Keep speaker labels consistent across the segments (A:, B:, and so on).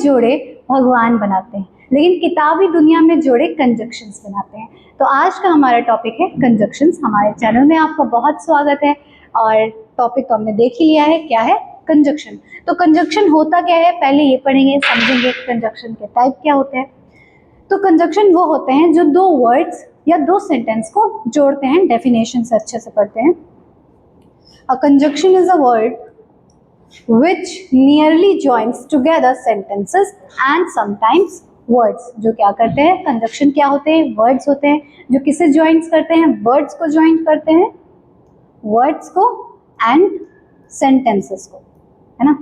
A: जोड़े भगवान बनाते हैं, लेकिन किताबी दुनिया में जोड़े कंजक्शंस बनाते हैं। तो आज का हमारा टॉपिक है कंजक्शंस। हमारे चैनल में आपका बहुत स्वागत है और टॉपिक तो हमने देख ही लिया है, क्या है कंजक्शन। तो कंजक्शन होता क्या है पहले ये पढ़ेंगे, समझेंगे कंजक्शन के टाइप क्या होते हैं। तो कंजक्शन वो होते हैं जो दो वर्ड्स या दो सेंटेंस को जोड़ते हैं। डेफिनेशन से अच्छे से पढ़ते हैं। A conjunction is a word which nearly joins together sentences and sometimes words। जो क्या करते हैं, कंजक्शन क्या होते हैं, वर्ड्स होते हैं जो किसे ज्वाइंट करते हैं, वर्ड्स को ज्वाइंट करते हैं, वर्ड्स को एंड सेंटेंसेस को, है ना।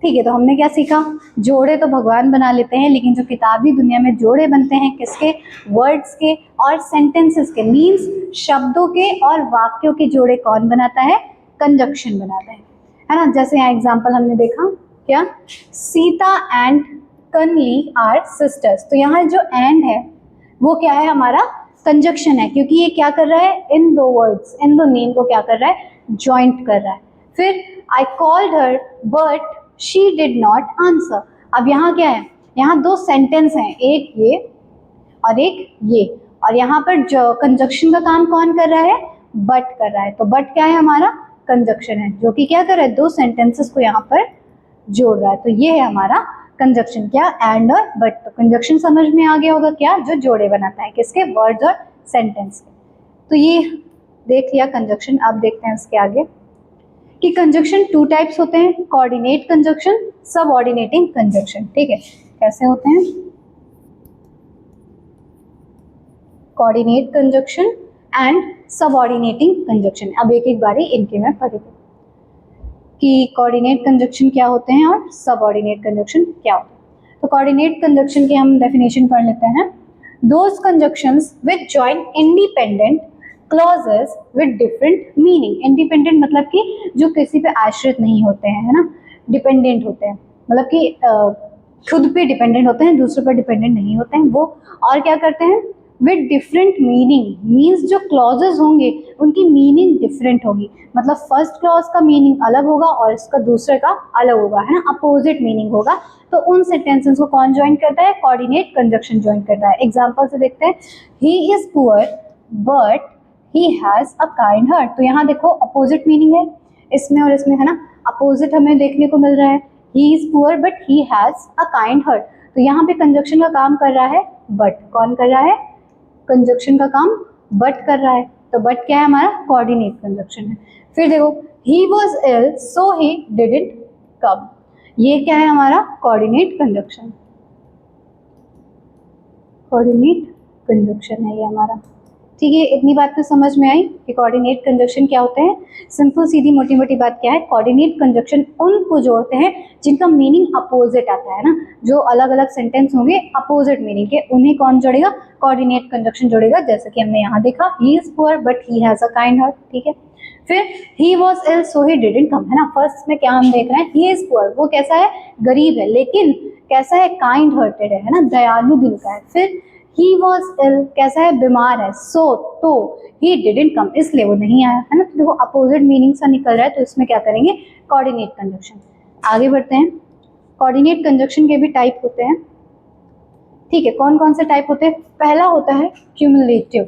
A: ठीक है, तो हमने क्या सीखा, जोड़े तो भगवान बना लेते हैं, लेकिन जो किताबी दुनिया में जोड़े बनते हैं किसके, वर्ड्स के और सेंटेंसेस के, मीन्स शब्दों के और वाक्यों के जोड़े कौन बनाता है, कंजक्शन बनाता है ना। जैसे यहाँ एग्जांपल हमने देखा, क्या, सीता एंड कनली आर सिस्टर्स। तो यहाँ जो एंड है वो क्या है, हमारा कंजक्शन है, क्योंकि ये क्या कर रहा है, इन दो वर्ड्स, इन दो नेम को क्या कर रहा है, ज्वाइंट कर रहा है। फिर I called her but she did not answer. अब यहाँ क्या है, यहाँ दो सेंटेंस हैं, एक ये और एक ये, और यहाँ पर जो कंजक्शन का काम कौन कर रहा है, बट कर रहा है। तो बट क्या है, हमारा कंजक्शन है, जो कि क्या कर रहा है, दो सेंटेंसेस को यहाँ पर जोड़ रहा है। तो ये है हमारा कंजक्शन, क्या, एंड और बट। तो कंजक्शन समझ में आ गया होगा, क्या, जो जोड़े बनाता है किसके, वर्ड्स और सेंटेंस के। तो ये देख लिया कंजक्शन। अब देखते हैं इसके आगे कि कंजक्शन टू टाइप्स होते हैं, कोऑर्डिनेट कंजक्शन, सबऑर्डिनेटिंग कंजक्शन। ठीक है, कैसे होते हैं, coordinate conjunction and subordinating conjunction. अब एक एक बारी इनके में पढ़ेंगे कि कोऑर्डिनेट कंजक्शन क्या होते हैं और सबऑर्डिनेट कंजक्शन क्या होते हैं। तो कोऑर्डिनेट कंजक्शन की हम डेफिनेशन पढ़ लेते हैं। Those conjunctions which join independent clauses with different meaning. Independent मतलब कि जो किसी पे आश्रित नहीं होते हैं, है ना, डिपेंडेंट होते हैं, मतलब कि खुद पे डिपेंडेंट होते हैं, दूसरों पर डिपेंडेंट नहीं होते हैं वो। और क्या करते हैं, विद डिफरेंट मीनिंग, मीन्स जो क्लॉजेस होंगे उनकी मीनिंग डिफरेंट होगी, मतलब फर्स्ट क्लॉज का मीनिंग अलग होगा और इसका दूसरे का अलग होगा, है ना, अपोजिट मीनिंग होगा। तो उन सेंटेंसेस को कौन ज्वाइन करता है, कोऑर्डिनेट कंजक्शन ज्वाइन करता है। एग्जांपल से देखते हैं, ही is poor but he has a kind heart. तो यहाँ देखो अपोजिट मीनिंग है इसमें और इसमें, है ना, अपोजिट हमें देखने को मिल रहा है, ही is poor but he has a kind heart. तो यहाँ पे कंजक्शन का काम कर रहा है बट, कौन कर रहा है, कंजक्शन का काम बट कर रहा है। तो बट क्या है, हमारा कोऑर्डिनेट कंजक्शन है। फिर देखो, he was ill so he didn't come, ये क्या है, हमारा कोऑर्डिनेट कंजक्शन, कोऑर्डिनेट कंजक्शन है ये हमारा। ठीक है, इतनी बात तो समझ में आई कि कोऑर्डिनेट कंजक्शन क्या होते हैं। सिंपल सीधी मोटी मोटी बात क्या है, कोऑर्डिनेट कंजक्शन उनको जोड़ते हैं जिनका मीनिंग अपोजिट आता है ना, जो अलग अलग सेंटेंस होंगे अपोजिट मीनिंग के, उन्हें कौन जोड़ेगा, कोऑर्डिनेट कंजक्शन जोड़ेगा। जैसे कि हमने यहाँ देखा, ही is poor but he has a kind heart. ठीक है, फिर he was ill so he didn't come, है ना। फर्स्ट में क्या हम देख रहे हैं, ही इज पुअर, वो कैसा है, गरीब है, लेकिन कैसा है, काइंड हार्टेड है ना, दयालु दिल का है। फिर ही वॉज इल, कैसा है, बीमार है, सो तो ही डिडंट कम, इसलिए वो नहीं आया, है ना। तो देखो अपोजिट मीनिंग सा निकल रहा है, तो इसमें क्या करेंगे, कोऑर्डिनेट कंजक्शन। आगे बढ़ते हैं, कोऑर्डिनेट कंजक्शन के भी टाइप होते हैं। ठीक है, कौन कौन से टाइप होते हैं, पहला होता है क्यूमुलेटिव,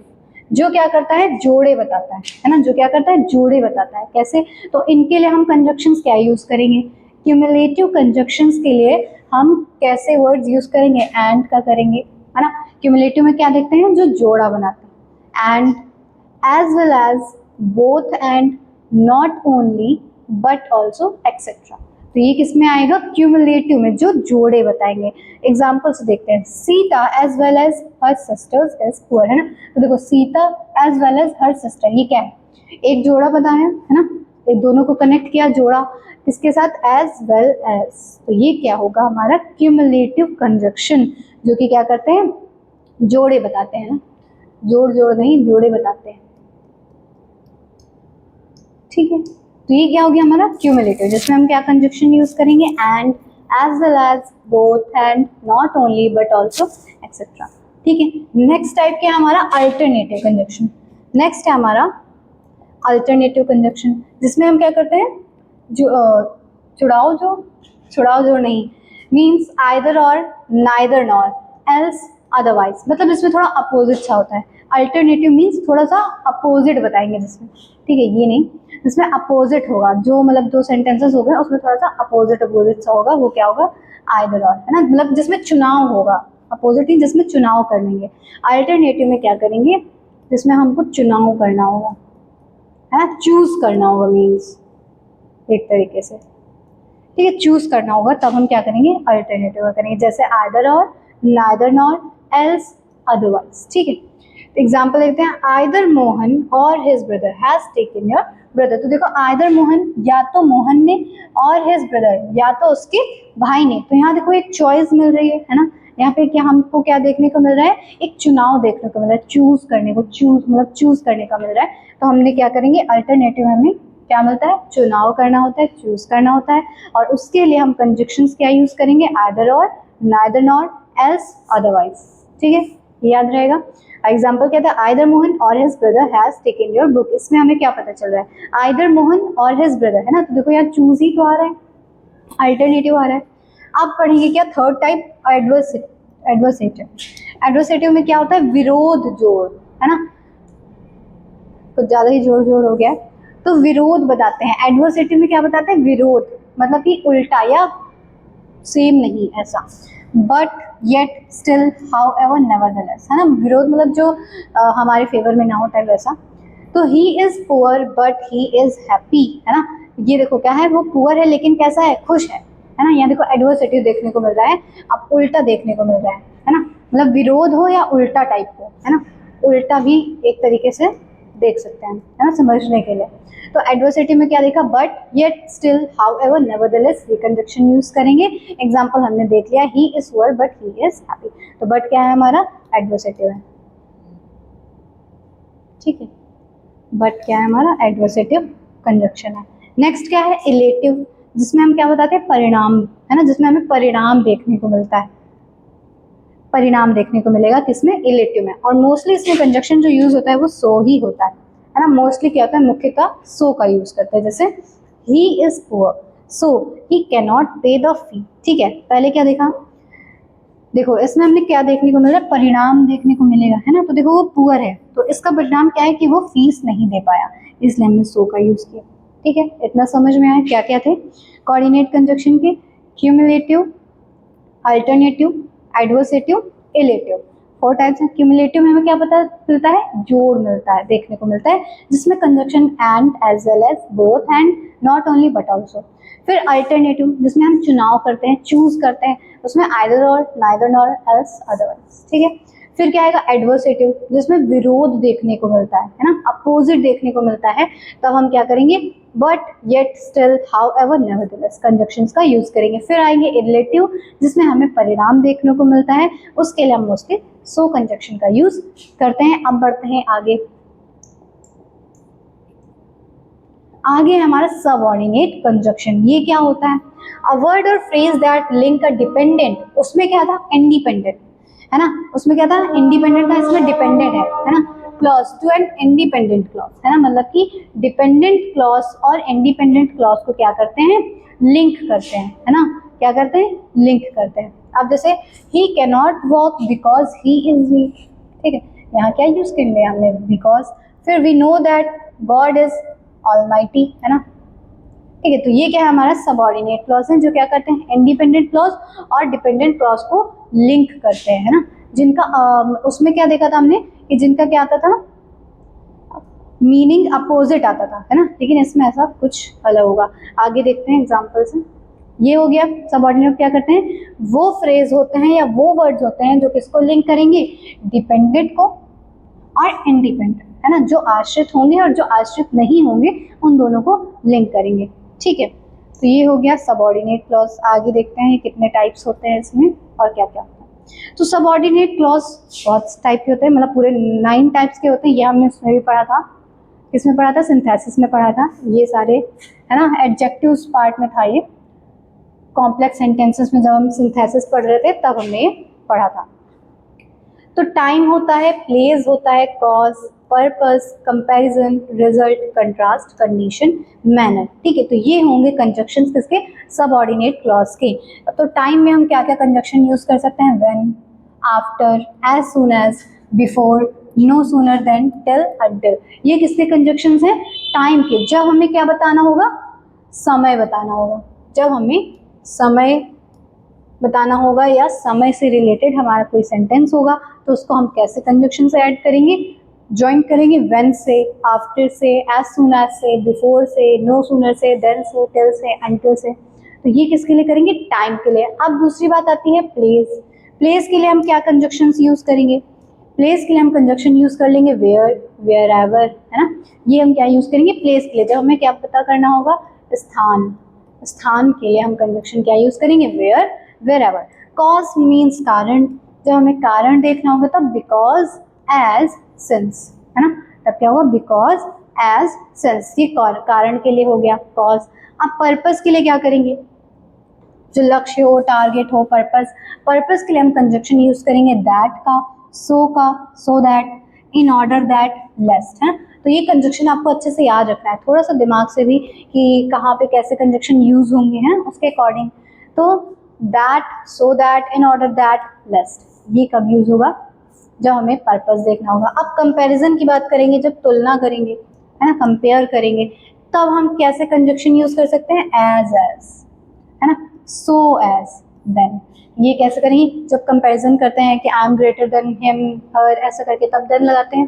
A: जो क्या करता है, जोड़े बताता है ना, जो क्या करता है, जोड़े बताता है। कैसे, तो इनके लिए हम कंजक्शंस क्या यूज करेंगे, क्यूमुलेटिव कंजक्शंस के लिए हम कैसे वर्ड्स यूज करेंगे, एंड का करेंगे, है ना। क्यूमुलेटिव में क्या देखते हैं, जो जोड़ा बनाते हैं, and, as well as, both and, not only, but also, etcetera. तो ये किस में आएगा, क्यूमुलेटिव में, जो जोड़े बताएंगे। एग्जाम्पल से देखते हैं, Sita as well as her sisters is poor, है ना। तो देखो Sita as well as her sister, ये क्या है, एक जोड़ा बताया है ना, एक दोनों को कनेक्ट किया, जोड़ा किसके साथ, एज वेल एज। तो ये क्या होगा, हमारा क्यूमुलेटिव कंजक्शन, जो कि क्या करते हैं, जोड़े बताते हैं ना, जोड़ जोड़ नहीं, जोड़े बताते हैं। ठीक है, तो ये क्या हो गया हमारा क्यूमुलेटिव, जिसमें हम क्या कंजक्शन यूज करेंगे, and, as well as, both and, not only but also, etcetera. ठीक है, नेक्स्ट टाइप क्या है हमारा, अल्टरनेटिव कंजक्शन। नेक्स्ट है हमारा अल्टरनेटिव कंजक्शन, जिसमें हम क्या करते हैं, जो जुड़ाव जो छुड़ाओ जोड़ नहीं, मीन्स आइदर और, नाइदर नॉर, एल्स अदरवाइज, मतलब इसमें थोड़ा अपोजिट सा होता है। अल्टरनेटिव मीन्स थोड़ा सा अपोजिट बताएंगे जिसमें, ठीक है, ये नहीं, जिसमें अपोजिट होगा, जो मतलब दो सेंटेंसेस हो गए उसमें थोड़ा सा अपोजिट अपोजिट सा होगा, वो क्या होगा, आइदर और, है ना, मतलब जिसमें चुनाव होगा, अपोजिट ही जिसमें चुनाव करेंगे। अल्टरनेटिव में क्या करेंगे, जिसमें हमको चुनाव करना होगा, है ना, चूज करना होगा, मीन्स एक तरीके से, ठीक है, चूज करना होगा, तब हम क्या करेंगे, अल्टरनेटिव में करेंगे, जैसे आइदर और, नाइदर नॉर, एल्स अदरवाइज, ठीक है। एग्जाम्पल देखते हैं, आइदर मोहन और his brother has taken your brother. तो देखो आइदर मोहन, या तो मोहन ने, और हिज ब्रदर, या तो उसके भाई ने। तो यहाँ देखो एक चॉइस मिल रही है ना, यहाँ पे क्या हमको क्या देखने को मिल रहा है, एक चुनाव देखने को मिल रहा है, चूज करने को, चूज मतलब चूज करने का मिल रहा है। तो हमने क्या करेंगे, अल्टरनेटिव हमें क्या मिलता है, चुनाव करना होता है, चूज करना होता है, और उसके लिए हम कंजक्शंस क्या यूज करेंगे, आइदर और, नाइदर नॉर, एल्स अदरवाइज, ठीक है, ये याद रहेगा। एग्जाम्पल क्या था, आइदर मोहन और his brother has taken your book. इसमें हमें क्या पता चल रहा है, आइदर मोहन और हिज ब्रदर, है ना, तो देखो यहाँ चूज ही तो आ रहा है, अल्टरनेटिव आ रहा है। अब पढ़ेंगे क्या, थर्ड टाइप, एडवर्सेटिव। एडवर्सेटिव में क्या होता है, विरोध जोड़, है ना, कुछ ज्यादा ही जोड़ जोड़ हो गया, तो विरोध बताते हैं। एडवर्सेटिव में क्या बताते हैं, विरोध, मतलब कि उल्टा या सेम नहीं ऐसा। But yet still how ever nevertheless, है ना, विरोध मतलब जो हमारे फेवर में ना होता है वैसा। तो ही is poor but he is happy, है ना, ये देखो क्या है, वो पुअर है लेकिन कैसा है, खुश है ना। यहाँ देखो एडवर्सेटिव देखने को मिल रहा है, अब उल्टा देखने को मिल रहा है ना, मतलब विरोध हो या उल्टा टाइप हो, है ना, उल्टा भी एक तरीके से देख सकते हैं, है ना, समझने के लिए। तो एडवर्सेटिव में क्या देखा, but yet still how ever nevertheless, ये कंजक्शन यूज करेंगे। एग्जाम्पल हमने देख लिया, ही is poor but he is happy, तो बट क्या है हमारा, एडवर्सेटिव है, ठीक है, बट क्या है हमारा, एडवर्सेटिव कंजक्शन है। नेक्स्ट क्या है, इलेटिव, जिसमें हम क्या बताते हैं, परिणाम, है ना, जिसमें हमें परिणाम देखने को मिलता है, परिणाम देखने को मिलेगा किसमें, इलेटिव में। और मोस्टली इसमें कंजक्शन जो यूज होता है वो सो ही होता है ना, मोस्टली क्या होता है, मुख्यतः सो का यूज करते हैं, जैसे ही is poor so he can not पे द फी, ठीक है। पहले क्या देखा, देखो इसमें हमने क्या देखने को मिल रहा है, परिणाम देखने को मिलेगा, है ना, तो देखो वो पुअर है, तो इसका परिणाम क्या है कि वो फीस नहीं दे पाया, इसलिए हमने सो का यूज किया, ठीक है। इतना समझ में आया क्या क्या थे कोऑर्डिनेट कंजक्शन के, cumulative, alternative, adversative, illative, 4 types हैं। क्यूमुलेटिव में हमें क्या पता मिलता है, जोड़ मिलता है, देखने को मिलता है, जिसमें conjunction and, as well as, both and, not only but also. फिर अल्टरनेटिव, जिसमें हम चुनाव करते हैं, चूज करते हैं, उसमें आइदर और, नाइदर नॉर, एल्स अदरवाइज, ठीक है। फिर क्या आएगा, एडवर्सेटिव, जिसमें विरोध देखने को मिलता है ना, अपोजिट देखने को मिलता है, तब हम क्या करेंगे, but yet still how ever nevertheless conjunctions का यूज करेंगे। फिर आएंगे रिलेटिव, जिसमें हमें परिणाम देखने को मिलता है, उसके लिए हम मोस्टली सो कंजक्शन का यूज करते हैं। अब बढ़ते हैं आगे, आगे हमारा सबऑर्डिनेट कंजक्शन। ये क्या होता है, अ वर्ड और phrase that link a dependent, उसमें क्या था, इंडिपेंडेंट, है ना, उसमें क्या था, इंडिपेंडेंट था, इसमें डिपेंडेंट है ना, clause to an independent clause, है ना, मतलब कि डिपेंडेंट क्लॉज और इंडिपेंडेंट क्लॉज को क्या करते हैं, लिंक करते हैं, है ना, क्या करते हैं, लिंक करते हैं। अब जैसे he can not walk because he is weak, ठीक है, यहाँ क्या यूज कर लिया हमने, बिकॉज। फिर we know that God is almighty, है ना, ठीक है। तो ये क्या है, हमारा सबऑर्डिनेट क्लॉज है, जो क्या करते हैं, इंडिपेंडेंट क्लॉज और डिपेंडेंट क्लॉज को लिंक करते हैं, है ना, जिनका उसमें क्या देखा था हमने कि जिनका क्या आता था, मीनिंग अपोजिट आता था, है ना, लेकिन इसमें ऐसा कुछ अलग होगा। आगे देखते हैं एग्जाम्पल से। ये हो गया, सबऑर्डिनेट क्या करते हैं, वो फ्रेज होते हैं या वो वर्ड्स होते हैं जो किसको लिंक करेंगे, डिपेंडेंट को और इंडिपेंडेंट, है ना, जो आश्रित होंगे और जो आश्रित नहीं होंगे उन दोनों को लिंक करेंगे, ठीक है। तो ये हो गया सबऑर्डिनेट क्लॉज। आगे देखते हैं कितने टाइप्स होते हैं इसमें और क्या क्या होता है। तो सबऑर्डिनेट क्लॉज बहुत टाइप के होते हैं, मतलब पूरे 9 टाइप्स के होते हैं, ये हमने उसमें भी पढ़ा था, किसमें पढ़ा था, सिंथेसिस में पढ़ा था, ये सारे, है ना, एडजेक्टिव्स पार्ट में था ये, कॉम्प्लेक्स सेंटेंसेस में जब हम सिंथेसिस पढ़ रहे थे तब हमने ये पढ़ा था। तो टाइम होता है, प्लेस होता है, cause, purpose, comparison, result, contrast, condition, manner. ठीक है, तो ये होंगे कंजक्शंस किसके, सबऑर्डिनेट क्लॉज के। तो टाइम में हम क्या क्या कंजक्शन यूज कर सकते हैं, when, after, as soon as, before, no sooner than, till, until. ये किसके कंजक्शंस हैं, टाइम के। जब हमें क्या बताना होगा, समय बताना होगा। जब हमें समय बताना होगा या समय से रिलेटेड हमारा कोई सेंटेंस होगा तो उसको हम कैसे कंजक्शन से ऐड करेंगे, ज्वाइन करेंगे, व्हेन से, आफ्टर से, एज सून एज से, बिफोर से, नो सूनर से, देन से, टिल से, अंटिल से। तो ये किसके लिए करेंगे, टाइम के लिए। अब दूसरी बात आती है प्लेस। प्लेस के लिए हम क्या कंजक्शंस यूज करेंगे, प्लेस के लिए हम कंजक्शन यूज कर लेंगे वेयर, वेयर एवर, है ना। ये हम क्या यूज करेंगे प्लेस के लिए। जब हमें क्या पता करना होगा, स्थान, स्थान के लिए हम कंजक्शन क्या यूज करेंगे, where, wherever. Cause means कारण, जब हमें कारण देखना होगा तब बिकॉज, एज, सिंस, है ना। तब क्या होगा, बिकॉज, एज, सिंस। ये कारण के लिए हो गया कॉज। अब पर्पस के लिए क्या करेंगे, जो लक्ष्य हो, टारगेट हो, पर्पस। पर्पस के लिए हम कंजक्शन यूज करेंगे दैट का, सो का, so that, in order that, lest, है। तो ये कंजक्शन आपको अच्छे से याद रखना है, थोड़ा सा दिमाग से भी कि कहाँ पे कैसे कंजक्शन यूज होंगे, हैं उसके अकॉर्डिंग। तो that, so that, in order that, lest, ये कब यूज होगा, जब हमें पर्पस देखना होगा। अब कंपैरिजन की बात करेंगे, जब तुलना करेंगे, है ना, कंपेयर करेंगे, तब हम कैसे कंजक्शन यूज कर सकते हैं, एज, है ना, सो एज, देन। ये कैसे करेंगे, जब कंपैरिजन करते हैं कि I am greater than him, her, ऐसा करके तब देन लगाते हैं,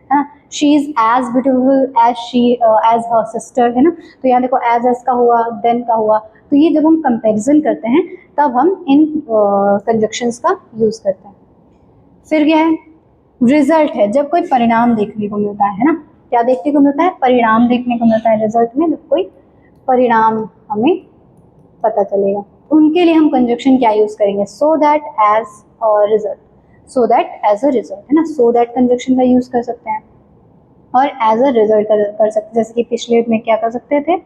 A: है ना। She is as beautiful as she, as her sister, है ना। तो यहाँ देखो एज का हुआ, देन का हुआ। तो ये जब हम कंपैरिजन करते हैं तब हम इन कंजक्शंस का यूज करते हैं। फिर क्या है, रिजल्ट है, जब कोई परिणाम देखने को मिलता है ना। क्या देखने को मिलता है, परिणाम देखने को मिलता है रिजल्ट में, जब कोई परिणाम हमें पता चलेगा, उनके लिए हम कंजक्शन क्या यूज करेंगे, सो दैट, एज, और result, so that, as a result, है ना। सो दैट कंजक्शन का यूज कर सकते हैं और एज अ रिजल्ट कर सकते हैं। जैसे कि पिछले में क्या कर सकते थे,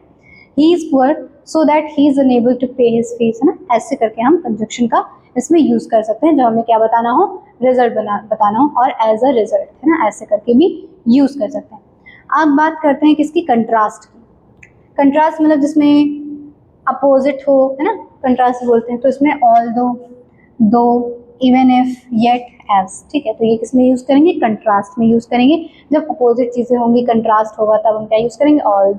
A: he is poor so that he is unable to pay his fees, है ना। ऐसे करके हम कंजक्शन का इसमें यूज कर सकते हैं, जब हमें क्या बताना हो, रिजल्ट बताना हो, और एज अ रिजल्ट, है ना, ऐसे करके भी यूज कर सकते हैं। अब बात करते हैं किसकी, कंट्रास्ट की। कंट्रास्ट मतलब जिसमें अपोजिट हो, है ना, कंट्रास्ट बोलते हैं। तो इसमें ऑल दो, इवन इफ, येट, एज। ठीक है, तो ये किसमें यूज करेंगे, कंट्रास्ट में यूज करेंगे। जब अपोजिट चीजें होंगी, कंट्रास्ट होगा, तब हम क्या यूज करेंगे, ऑल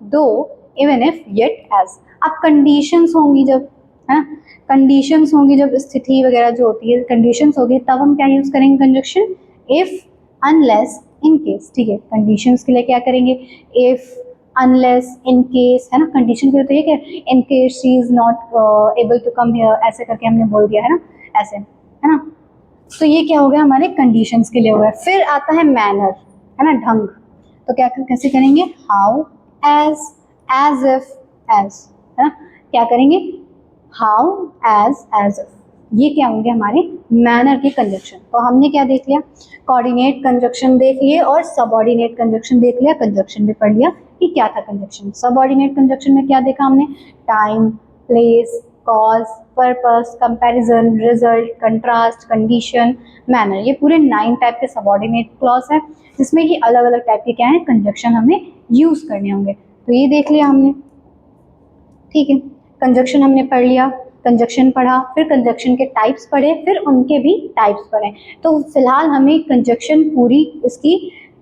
A: दो, इवन इफ, येट, एज। अब कंडीशंस होंगी जब, है, कंडीशंस होंगी जब, स्थिति वगैरह जो होती है, कंडीशंस होगी, तब हम क्या यूज करेंगे conjunction, if, unless, in case. ठीक है, कंडीशंस के लिए क्या करेंगे, इफ, अनलेस, इन केस, है ना। कंडीशन के लिए तो ये क्या, in case she is not able to come here, ऐसे करके हमने बोल दिया, है ना, ऐसे, है ना। तो ये क्या हो गया, हमारे कंडीशंस के लिए हो गया। फिर आता है मैनर, है ना, ढंग। तो क्या कैसे करेंगे, हाउ, एज इफ, एज, है ना। क्या करेंगे, हाउ, एज इफ। ये क्या होंगे हमारे मैनर के कंजक्शन। तो हमने क्या देख लिया, कोऑर्डिनेट कंजक्शन देख लिए और सबऑर्डिनेट कंजक्शन देख लिया, कंजक्शन भी पढ़ लिया कि क्या था कंजक्शन। सबऑर्डिनेट कंजक्शन में क्या देखा हमने, time, place, cause, purpose, comparison, result, contrast, condition, manner. ये पूरे 9 टाइप के सबऑर्डिनेट क्लॉज है, जिसमें कि अलग अलग टाइप के क्या है कंजक्शन हमें यूज करने होंगे। तो ये देख लिया हमने, ठीक है। कंजक्शन हमने पढ़ लिया, कंजक्शन पढ़ा, फिर कंजक्शन के टाइप्स पढ़े, फिर उनके भी टाइप्स पढ़े। तो फिलहाल हमें कंजक्शन पूरी इसकी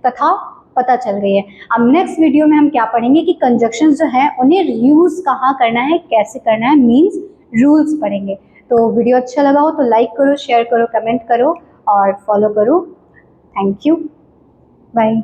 A: कथा पता चल गई है। अब नेक्स्ट वीडियो में हम क्या पढ़ेंगे कि कंजक्शन जो है उन्हें यूज कहाँ करना है, कैसे करना है, मीन्स रूल्स पढ़ेंगे। तो वीडियो अच्छा लगा हो तो लाइक करो, शेयर करो, कमेंट करो और फॉलो करो। Thank you, bye.